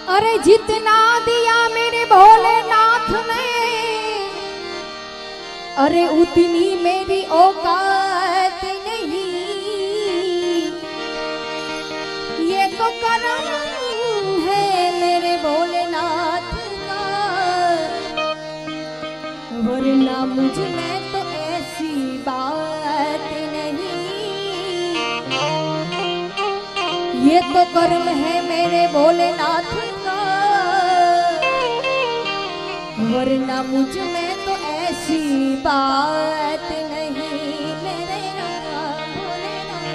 अरे जितना दिया मेरे भोलेनाथ ने, अरे उतनी मेरी औकात नहीं। ये तो करम है मेरे भोलेनाथ का, वरना मुझ में तो ऐसी बात नहीं। ये तो कर्म है मेरे भोलेनाथ का, वरना मुझ में तो ऐसी बात नहीं। मेरे राम भोलेनाथ।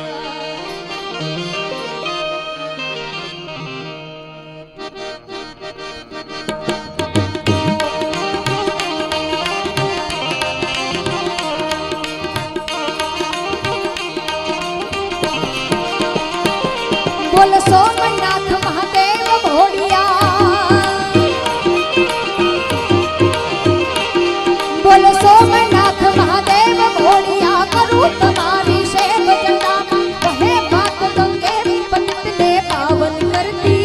बोल सोमनाथ महादेव भोलिया, बोल सोमनाथ महादेव भोलिया, करूं तुम्हारी सेवा जना। वहे बात गंगे पतित ने पावन करती,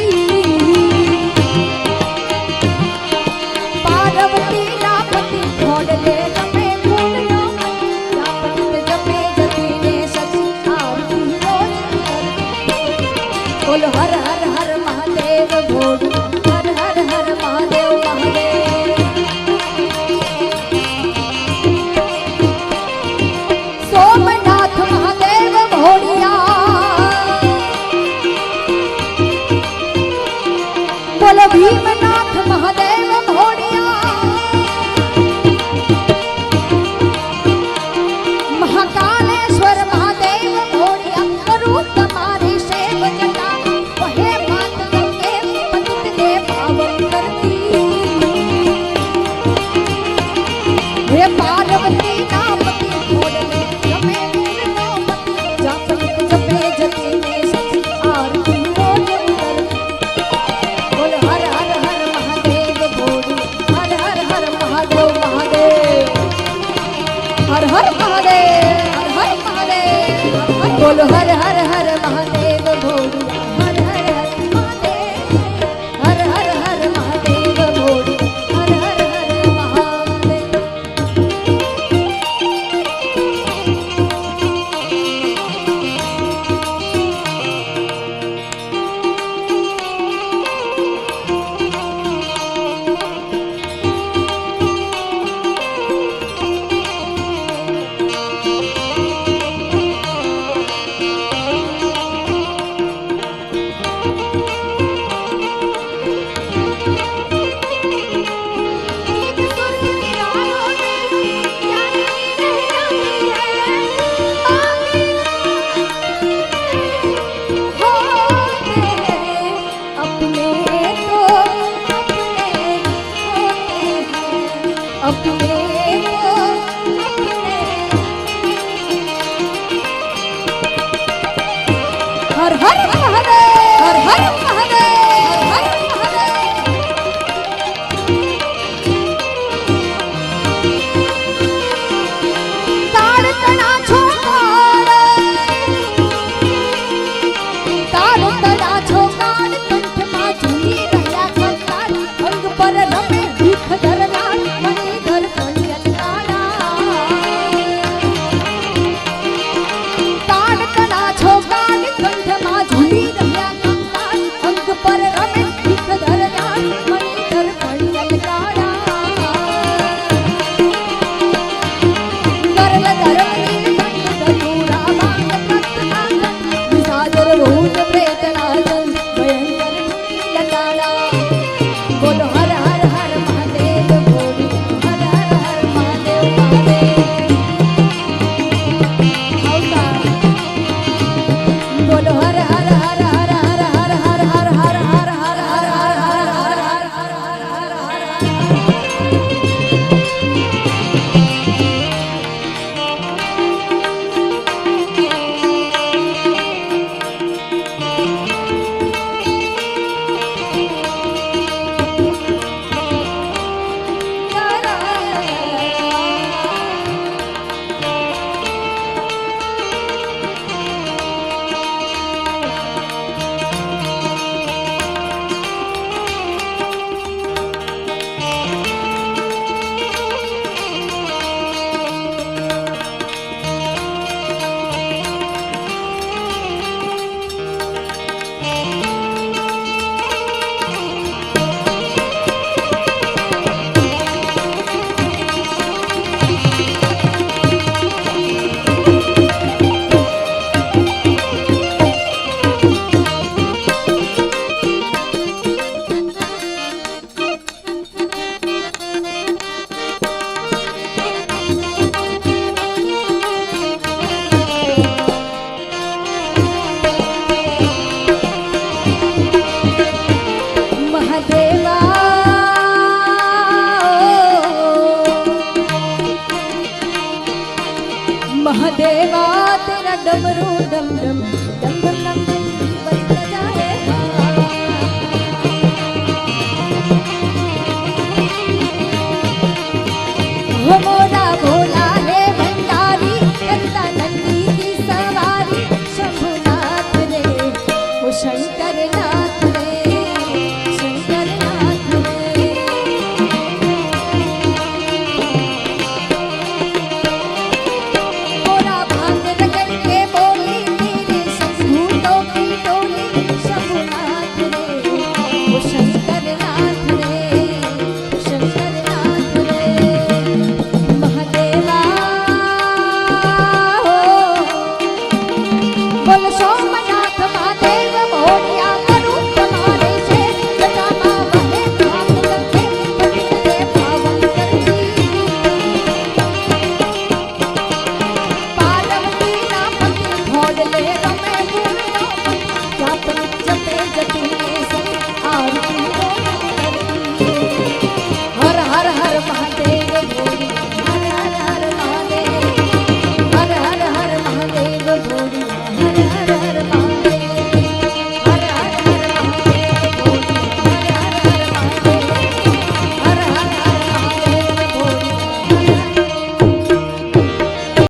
पार्वती नापति छोड़ ले रमे फूल नो मन। पतित जपे जति ने सची आरती रोज करती। बोल हर हर हर महादेव भोलू, हर हर हर महादेव महादेव। सोमनाथ महादेव भोलिया, बोलो भीमनाथ महादेव भोलिया, महाकालेश्वर महादेव भोलिया, करूं तुम्हारी सेवा जना। वहे बात गंगे पतित ने पावन करती, हे पार्वती नापति छोड़ ले जमे फूल नो पति। जा पतित जपे जति ने सची आरती रोज करती। बोल हर हर हर महादेव भोलू, हर हर हर महादेव महादेव, हर हर महादेव, हर हर महादेव। बोल हर हर